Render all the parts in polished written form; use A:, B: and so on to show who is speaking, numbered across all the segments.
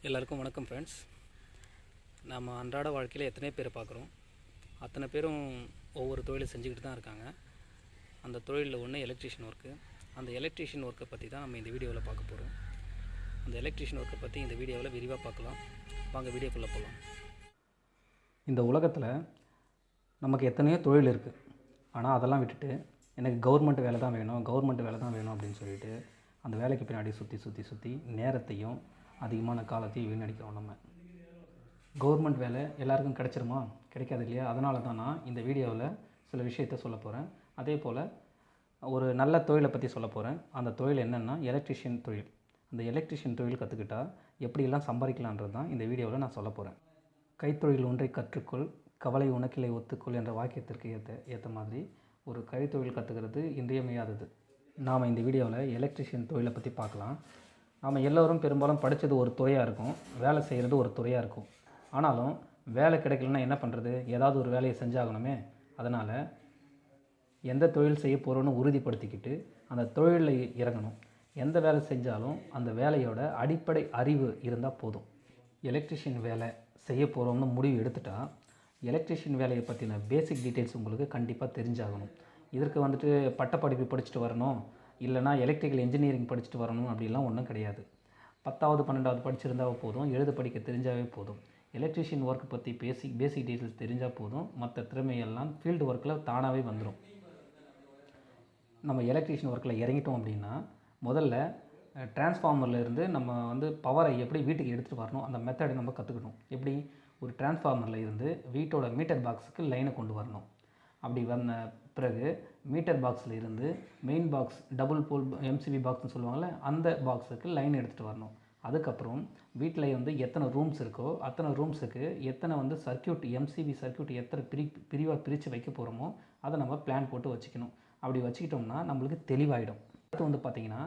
A: எல்லாருக்கும் வணக்கம் ஃப்ரெண்ட்ஸ். நம்ம அன்றாட வாழ்க்கையில் எத்தனை பேரை பார்க்குறோம். அத்தனை பேரும் ஒவ்வொரு தொழிலை செஞ்சுக்கிட்டு தான் இருக்காங்க. அந்த தொழிலில் ஒன்று எலக்ட்ரிஷியன் ஒர்க்கு. அந்த எலக்ட்ரிஷியன் ஒர்க்கை பற்றி தான் நம்ம இந்த வீடியோவில் பார்க்க போகிறோம். அந்த எலக்ட்ரிஷியன் ஒர்க்கை பற்றி இந்த வீடியோவில் விரிவாக பார்க்கலாம். வாங்க வீடியோக்குள்ளே போகலாம். இந்த உலகத்தில் நமக்கு எத்தனையோ தொழில் இருக்குது. ஆனால் அதெல்லாம் விட்டுட்டு எனக்கு கவர்மெண்ட் வேலை தான் வேணும் அப்படின்னு சொல்லிட்டு அந்த வேலைக்கு பின்னாடி சுற்றி நேரத்தையும் அதிகமான காலத்தையும் வீணடிக்கிறோம். நம்ம கவர்மெண்ட் வேலை எல்லாருக்கும் கிடைச்சிருமா? கிடைக்காது இல்லையா? அதனால தான் நான் இந்த வீடியோவில் சில விஷயத்தை சொல்ல போகிறேன். அதே போல் ஒரு நல்ல தொழிலை பற்றி சொல்ல போகிறேன். அந்த தொழில் என்னென்னா எலக்ட்ரிஷியன் தொழில். அந்த எலக்ட்ரிஷியன் தொழில் கற்றுக்கிட்டால் எப்படியெல்லாம் சம்பாதிக்கலான்றது தான் இந்த வீடியோவில் நான் சொல்ல போகிறேன். கைத்தொழில் ஒன்றை கற்றுக்கொள், கவலை உனக்கில்லை ஒத்துக்கொள் என்ற வாக்கியத்திற்கு ஏற்ற மாதிரி ஒரு கைத்தொழில் கற்றுக்கிறது இன்றியமையாதது. நாம் இந்த வீடியோவில் எலக்ட்ரிஷியன் தொழிலை பற்றி பார்க்கலாம். நாம் எல்லோரும் பெரும்பாலும் படித்தது ஒரு துறையாக இருக்கும், வேலை செய்கிறது ஒரு துறையாக இருக்கும். ஆனாலும் வேலை கிடைக்கலன்னா என்ன பண்ணுறது? ஏதாவது ஒரு வேலையை செஞ்சாகணுமே. அதனால் எந்த தொழில் செய்ய போகிறோன்னு உறுதிப்படுத்திக்கிட்டு அந்த தொழிலில் இறங்கணும். எந்த வேலை செஞ்சாலும் அந்த வேலையோட அடிப்படை அறிவு இருந்தால் போதும். எலக்ட்ரிஷியன் வேலை செய்ய போகிறோம்னு முடிவு எடுத்துட்டா எலக்ட்ரிஷியன் வேலையை பற்றின பேசிக் டீட்டெயில்ஸ் உங்களுக்கு கண்டிப்பாக தெரிஞ்சாகணும். இதற்கு வந்துட்டு பட்டப்படிப்பு படிச்சுட்டு வரணும், இல்லைனா எலக்ட்ரிக்கல் இன்ஜினியரிங் படிச்சுட்டு வரணும் அப்படிலாம் ஒன்றும் கிடையாது. 10வது 12வது படிச்சிருந்தால் போதும், எழுத படிக்க தெரிஞ்சாவே போதும். எலக்ட்ரிஷியன் ஒர்க் பற்றி பேசிக் டீட்டெயில்ஸ் தெரிஞ்சால் போதும். மற்ற திறமையெல்லாம் ஃபீல்டு ஒர்க்கில் தானாகவே வந்துடும். நம்ம எலக்ட்ரிஷியன் ஒர்க்கில் இறங்கிட்டோம் அப்படின்னா முதல்ல டிரான்ஸ்ஃபார்மர்லேருந்து நம்ம பவரை எப்படி வீட்டுக்கு எடுத்துகிட்டு வரணும் அந்த மெத்தடை நம்ம கற்றுக்கணும். எப்படி ஒரு டிரான்ஸ்ஃபார்மரில் இருந்து வீட்டோட மீட்டர் பாக்ஸுக்கு லைனை கொண்டு வரணும். அப்படி வந்த பிறகு மீட்டர் பாக்ஸில் இருந்து main box double pole MCB பாக்ஸ்னு சொல்லுவாங்கள்ல, அந்த பாக்ஸுக்கு லைன் எடுத்துகிட்டு வரணும். அதுக்கப்புறம் வீட்டில் எத்தனை ரூம்ஸ் இருக்கோ அத்தனை ரூம்ஸுக்கு எத்தனை சர்க்கியூட் எம்சிபி சர்க்கியூட் எத்தனை பிரிவாக பிரித்து வைக்க போகிறோமோ அதை நம்ம பிளான் போட்டு வச்சுக்கணும். அப்படி வச்சுக்கிட்டோம்னா நம்மளுக்கு தெளிவாயிடும். அடுத்து பார்த்திங்கன்னா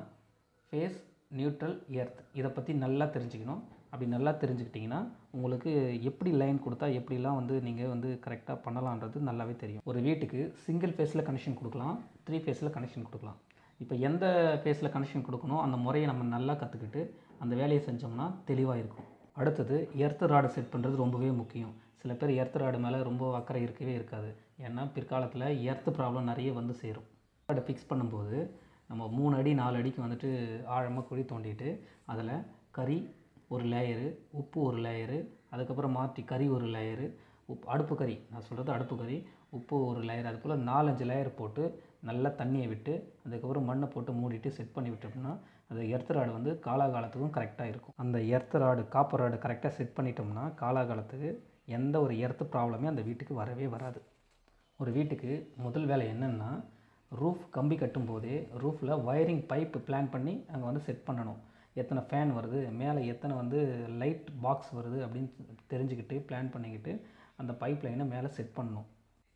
A: ஃபேஸ், நியூட்ரல், எர்த் இதை பற்றி நல்லா தெரிஞ்சுக்கணும். அப்படி நல்லா தெரிஞ்சுக்கிட்டிங்கன்னா உங்களுக்கு எப்படி லைன் கொடுத்தா எப்படிலாம் நீங்கள் கரெக்டாக பண்ணலான்றது நல்லாவே தெரியும். ஒரு வீட்டுக்கு சிங்கிள் ஃபேஸில் கனெக்ஷன் கொடுக்கலாம், 3 ஃபேஸில் கனெக்ஷன் கொடுக்கலாம். இப்போ எந்த ஃபேஸில் கனெக்ஷன் கொடுக்கணும் அந்த முறையை நம்ம நல்லா கற்றுக்கிட்டு அந்த வேலையை செஞ்சோம்னா தெளிவாக இருக்கும். அடுத்தது எர்த் ராடு செட் பண்ணுறது ரொம்பவே முக்கியம். சில பேர் எர்த் ராடு மேலே ரொம்ப அக்கறை இருக்கவே இருக்காது. ஏன்னா பிற்காலத்தில் எர்த் ப்ராப்ளம் நிறைய சேரும். ராடை ஃபிக்ஸ் பண்ணும்போது நம்ம 3 அடி 4 அடிக்கு ஆழமாக குழி தோண்டிட்டு அதில் கறி ஒரு லேயரு, உப்பு ஒரு லேயரு, அதுக்கப்புறம் மாற்றி கறி ஒரு லேயரு, அடுப்பு கறி, நான் சொல்கிறது அடுப்பு கறி, உப்பு ஒரு லேயர், அது போல் 4-5 லேயர் போட்டு நல்லா தண்ணியை விட்டு அதுக்கப்புறம் மண்ணை போட்டு மூடிட்டு செட் பண்ணி விட்டோம்னா அந்த எர்த் ராடு காலாகாலத்துக்கும் கரெக்டாக இருக்கும். அந்த எர்த் ராடு காப்பர் ராடு கரெக்டாக செட் பண்ணிட்டோம்னா காலாகாலத்துக்கு எந்த ஒரு எர்த் ப்ராப்ளமே அந்த வீட்டுக்கு வரவே வராது. ஒரு வீட்டுக்கு முதல் வேலை என்னென்னா ரூஃப் கம்பி கட்டும்போதே ரூஃபில் வயரிங் பைப்பு பிளான் பண்ணி அங்கே செட் பண்ணணும். எத்தனை ஃபேன் வருது, மேலே எத்தனை லைட் பாக்ஸ் வருது அப்படின்னு தெரிஞ்சுக்கிட்டு பிளான் பண்ணிக்கிட்டு அந்த பைப் லைனை மேலே செட் பண்ணணும்.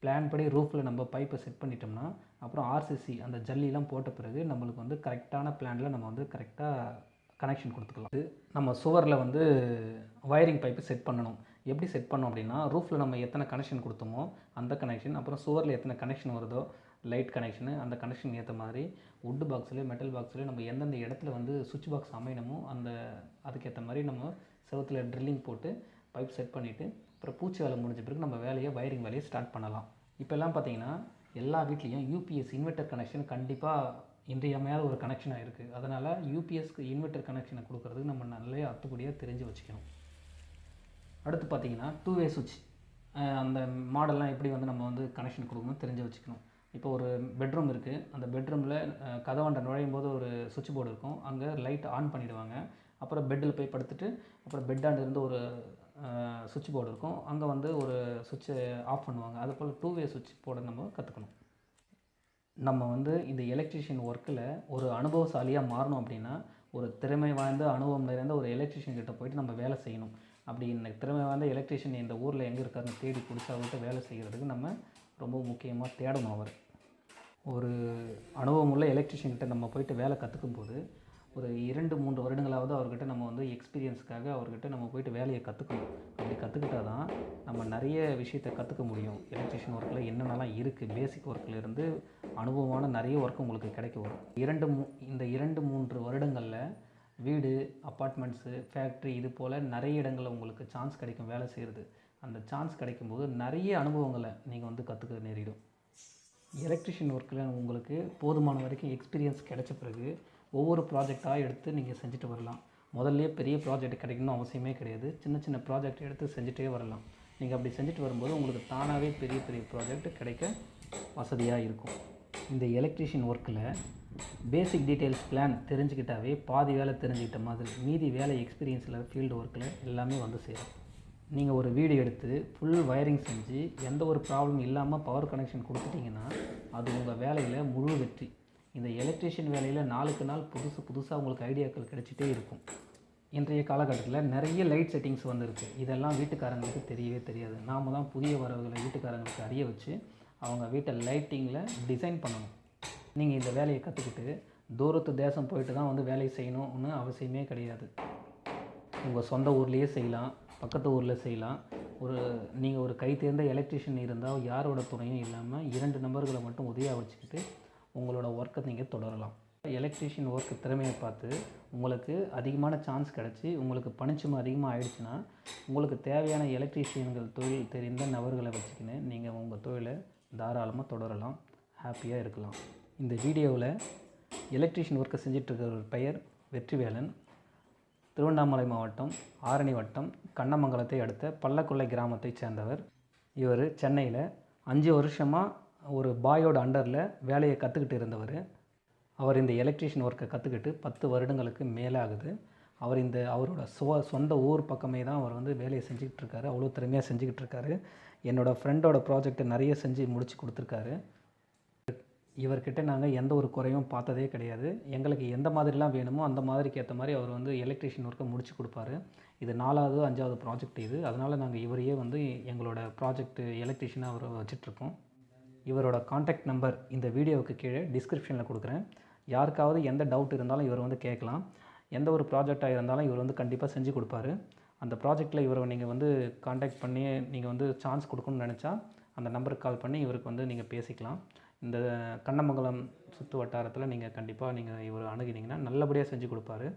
A: பிளான் படி ரூஃபில் நம்ம பைப்பை செட் பண்ணிட்டோம்னா அப்புறம் ஆர்சிசி அந்த ஜல்லிலாம் போட்ட பிறகு நம்மளுக்கு கரெக்டான பிளானில் நம்ம கரெக்டாக கனெக்ஷன் கொடுத்துக்கலாம். நம்ம சுவரில் வயரிங் பைப்பு செட் பண்ணணும். எப்படி செட் பண்ணோம் அப்படின்னா ரூஃபில் நம்ம எத்தனை கனெக்ஷன் கொடுத்தோமோ அந்த கனெக்ஷன், அப்புறம் சுவரில் எத்தனை கனெக்ஷன் வருதோ லைட் கனெக்ஷனு அந்த கனெக்ஷன் ஏற்ற மாதிரி வுட்டு பாக்ஸ்லேயே மெட்டல் பாக்ஸ்லேயே நம்ம எந்தெந்த இடத்துல சுவிட்ச் பாக்ஸ் அமையணுமோ அதுக்கேற்ற மாதிரி நம்ம செவத்தில் ட்ரில்லிங் போட்டு பைப் செட் பண்ணிவிட்டு அப்புறம் பூச்சி வேலை முடிஞ்ச பிறகு நம்ம வயரிங் வேலையை ஸ்டார்ட் பண்ணலாம். இப்போல்லாம் பார்த்திங்கன்னா எல்லா வீட்லேயும் யூபிஎஸ் இன்வெர்ட்டர் கனெக்ஷன் கண்டிப்பாக இன்றியமையாத ஒரு கனெக்ஷனாக இருக்குது. அதனால் யூபிஎஸ்க்கு இன்வெர்ட்டர் கனெக்ஷனை கொடுக்குறதுக்கு நம்ம நல்லா அத்துப்படியாக தெரிஞ்சு வச்சுக்கணும். அடுத்து பார்த்திங்கன்னா 2-வே சுவிட்ச் அந்த மாடல்லாம் எப்படி நம்ம கனெக்ஷன் கொடுக்கணும் தெரிஞ்சு வச்சுக்கணும். இப்போ ஒரு பெட்ரூம் இருக்குது, அந்த பெட்ரூமில் கதவாண்ட நுழையும் போது ஒரு சுவிட்ச் போர்டு இருக்கும், அங்கே லைட் ஆன் பண்ணிவிடுவாங்க. அப்புறம் பெட்டில் போய் படுத்துட்டு அப்புறம் பெட்டாண்டு இருந்து ஒரு சுவிட்ச் போர்டு இருக்கும், அங்கே ஒரு சுவிட்சை ஆஃப் பண்ணுவாங்க. அது போல் 2-வே சுவிட்ச் போர்டை நம்ம கற்றுக்கணும். நம்ம இந்த எலக்ட்ரிஷியன் ஒர்க்கில் ஒரு அனுபவசாலியாக மாறணும் அப்படின்னா ஒரு திறமை வாய்ந்த அனுபவம் நிறைந்த ஒரு எலக்ட்ரிஷியன் கிட்ட போய்ட்டு நம்ம வேலை செய்யணும். அப்படி இந்த திறமை வாய்ந்த எலக்ட்ரிஷியன் இந்த ஊரில் எங்கே இருக்காருன்னு தேடி பிடிச்சி அவர்கிட்ட வேலை செய்கிறதுக்கு நம்ம ரொம்ப முக்கியமாக தேடணும். அவர் ஒரு அனுபவம் உள்ள எலக்ட்ரிஷியன்கிட்ட நம்ம போய்ட்டு வேலை கற்றுக்கும் போது ஒரு 2-3 வருடங்களாவது அவர்கிட்ட நம்ம எக்ஸ்பீரியன்ஸுக்காக அவர்கிட்ட நம்ம போய்ட்டு வேலையை கற்றுக்கணும். அப்படி கற்றுக்கிட்டால் தான் நம்ம நிறைய விஷயத்தை கற்றுக்க முடியும். எலக்ட்ரிஷியன் ஒர்க்கில் என்னென்னலாம் இருக்குது, பேசிக் ஒர்க்கில் இருந்து அனுபவமான நிறைய ஒர்க் உங்களுக்கு கிடைக்க வரும். இந்த 2-3 வருடங்களில் வீடு, அப்பார்ட்மெண்ட்ஸு, ஃபேக்ட்ரி இது போல் நிறைய இடங்களில் உங்களுக்கு சான்ஸ் கிடைக்கும் வேலை செய்கிறது. அந்த சான்ஸ் கிடைக்கும்போது நிறைய அனுபவங்களை நீங்கள் வந்து கற்றுக்க நேரிடும். எலக்ட்ரிஷியன் ஒர்க்கில் உங்களுக்கு போதுமான வரைக்கும் எக்ஸ்பீரியன்ஸ் கிடைச்ச பிறகு ஒவ்வொரு ப்ராஜெக்டாக எடுத்து நீங்கள் செஞ்சுட்டு வரலாம். முதல்ல பெரிய ப்ராஜெக்ட் கிடைக்கணும்னு அவசியமே கிடையாது. சின்ன சின்ன ப்ராஜெக்ட் எடுத்து செஞ்சுட்டே வரலாம். நீங்கள் அப்படி செஞ்சுட்டு வரும்போது உங்களுக்கு தானாகவே பெரிய பெரிய ப்ராஜெக்ட் கிடைக்க வசதியாக இருக்கும். இந்த எலக்ட்ரிஷியன் ஒர்க்கில் பேசிக் டீட்டெயில்ஸ் பிளான் தெரிஞ்சுக்கிட்டாவே பாதி வேலை தெரிஞ்சுக்கிட்ட மாதிரி, மீதி வேலை எக்ஸ்பீரியன்ஸில் ஃபீல்டு ஒர்க்கில் எல்லாமே வந்து சேரும். நீங்கள் ஒரு வீடியோ எடுத்து ஃபுல் வயரிங் செஞ்சு எந்த ஒரு ப்ராப்ளம் இல்லாமல் பவர் கனெக்ஷன் கொடுத்துட்டிங்கன்னா அது உங்கள் வேலையில் முழு வெற்றி. இந்த எலக்ட்ரிஷியன் வேலையில் நாளுக்கு நாள் புதுசாக உங்களுக்கு ஐடியாக்கள் கிடைச்சிட்டே இருக்கும். இன்றைய காலகட்டத்தில் நிறைய லைட் செட்டிங்ஸ் வந்துருக்கு. இதெல்லாம் வீட்டுக்காரங்களுக்கு தெரியவே தெரியாது. நாம் தான் புதிய வரவுகளை வீட்டுக்காரங்களுக்கு அறிய வச்சு அவங்க வீட்டை லைட்டிங்கில் டிசைன் பண்ணணும். நீங்கள் இந்த வேலையை கற்றுக்கிட்டு தூரத்து தேசம் போயிட்டு தான் வந்து வேலையை செய்யணும்னு அவசியமே கிடையாது. உங்கள் சொந்த ஊர்லேயே செய்யலாம், பக்கத்து ஊரில் செய்யலாம். நீங்கள் ஒரு கை தேர்ந்த எலக்ட்ரிஷியன் இருந்தால் யாரோட துணையும் இல்லாமல் 2 நபர்களை மட்டும் உதவியாக வச்சுக்கிட்டு உங்களோட ஒர்க்கை நீங்கள் தொடரலாம். எலக்ட்ரிஷியன் ஒர்க் திறமையை பார்த்து உங்களுக்கு அதிகமான சான்ஸ் கிடச்சி உங்களுக்கு பணிச்சுமை அதிகமாக ஆயிடுச்சுன்னா உங்களுக்கு தேவையான எலக்ட்ரிஷியன்கள் தொழில் தெரிந்த நபர்களை வச்சுக்கின்னு நீங்கள் உங்கள் தொழிலை தாராளமாக தொடரலாம், ஹாப்பியாக இருக்கலாம். இந்த வீடியோவில் எலக்ட்ரிஷியன் ஒர்க்கை செஞ்சிட்ருக்கிற பெயர் வெற்றிவேலன். திருவண்ணாமலை மாவட்டம் ஆரணி வட்டம் கண்ணமங்கலத்தை அடுத்த பள்ளக்குள்ளை கிராமத்தை சேர்ந்தவர். இவர் சென்னையில் 5 வருஷமாக ஒரு பாயோட அண்டரில் வேலையை கற்றுக்கிட்டு இருந்தவர். அவர் இந்த எலக்ட்ரிஷியன் ஒர்க்கை கற்றுக்கிட்டு 10 வருடங்களுக்கு மேலே ஆகுது. அவரோட சொந்த ஊர் பக்கமே தான் அவர் வந்து வேலையை செஞ்சுக்கிட்டு இருக்காரு. அவ்வளோ திறமையாக செஞ்சுக்கிட்டு இருக்காரு. என்னோடய ஃப்ரெண்டோட ப்ராஜெக்டை நிறைய செஞ்சு முடித்து கொடுத்துருக்காரு. இவர்கிட்ட நாங்கள் எந்த ஒரு குறையும் பார்த்ததே கிடையாது. எங்களுக்கு எந்த மாதிரிலாம் வேணுமோ அந்த மாதிரிக்கு ஏற்ற மாதிரி அவர் வந்து எலக்ட்ரிஷியன் ஒர்க்கை முடித்து கொடுப்பாரு. இது 4வது 5வது ப்ராஜெக்ட் இது. அதனால் நாங்கள் இவரையே வந்து எங்களோட ப்ராஜெக்ட் எலக்ட்ரிஷியனாக அவரை வச்சிட்ருக்கோம். இவரோட கான்டாக்ட் நம்பர் இந்த வீடியோவுக்கு கீழே டிஸ்கிரிப்ஷனில் கொடுக்குறேன். யாருக்காவது எந்த டவுட் இருந்தாலும் இவர் வந்து கேட்கலாம். எந்த ஒரு ப்ராஜெக்டாக இருந்தாலும் இவர் வந்து கண்டிப்பாக செஞ்சு கொடுப்பாரு. அந்த ப்ராஜெக்டில் இவரை நீங்கள் வந்து கான்டாக்ட் பண்ணி நீங்கள் வந்து சான்ஸ் கொடுக்கணும்னு நினச்சா அந்த நம்பருக்கு கால் பண்ணி இவருக்கு வந்து நீங்கள் பேசிக்கலாம். இந்த கண்ணமங்கலம் சுற்று வட்டாரத்தில் நீங்கள் கண்டிப்பாக இவர் அணுகினீங்கன்னா நல்லபடியாக செஞ்சு கொடுப்பாரு.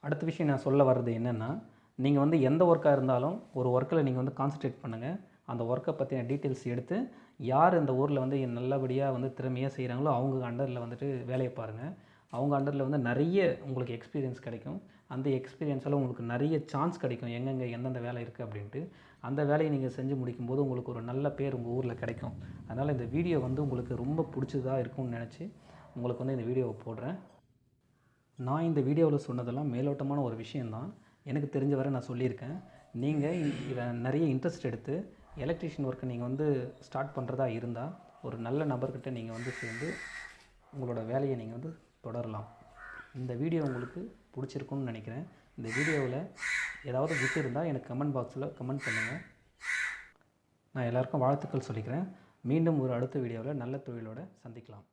A: அடுத்த விஷயம் நான் சொல்ல வர்றது என்னென்னா, நீங்கள் வந்து எந்த ஒர்க்காக இருந்தாலும் ஒரு ஒர்க்கில் நீங்கள் வந்து கான்சன்ட்ரேட் பண்ணுங்கள். அந்த ஒர்க்கை பற்றின டீட்டெயில்ஸ் எடுத்து யார் இந்த ஊரில் வந்து நல்லபடியாக வந்து திறமையாக செய்கிறாங்களோ அவங்க அண்டரில் வந்துட்டு வேலையை பாருங்கள். அவங்க அண்டரில் வந்து நிறைய உங்களுக்கு எக்ஸ்பீரியன்ஸ் கிடைக்கும். அந்த எக்ஸ்பீரியன்ஸால் உங்களுக்கு நிறைய சான்ஸ் கிடைக்கும், எங்கெங்கே எந்தெந்த வேலை இருக்குது அப்படின்ட்டு. அந்த வேலையை நீங்கள் செஞ்சு முடிக்கும்போது உங்களுக்கு ஒரு நல்ல பேர் உங்கள் ஊரில் கிடைக்கும். அதனால் இந்த வீடியோ வந்து உங்களுக்கு ரொம்ப பிடிச்சதாக இருக்கும்னு நினச்சி உங்களுக்கு வந்து இந்த வீடியோவை போடுறேன். நான் இந்த வீடியோவில் சொன்னதெல்லாம் மேலோட்டமான ஒரு விஷயந்தான். எனக்கு தெரிஞ்ச வரை நான் சொல்லியிருக்கேன். நீங்கள் இதில் நிறைய இன்ட்ரெஸ்ட் எடுத்து எலக்ட்ரிஷியன் ஒர்க்கை நீங்கள் வந்து ஸ்டார்ட் பண்ணுறதா இருந்தால் ஒரு நல்ல நபர்கிட்ட நீங்கள் வந்து சேர்ந்து உங்களோட வேலையை நீங்கள் வந்து தொடரலாம். இந்த வீடியோ உங்களுக்கு பிடிச்சிருக்குன்னு நினைக்கிறேன். இந்த வீடியோவில் ஏதாவது விட்டு இருந்தால் எனக்கு கமெண்ட் பாக்ஸில் கமெண்ட் பண்ணுங்கள். நான் எல்லாருக்கும் வாழ்த்துக்கள் சொல்லிக்கிறேன். மீண்டும் ஒரு அடுத்த வீடியோவில் நல்ல தொழிலோடு சந்திக்கலாம்.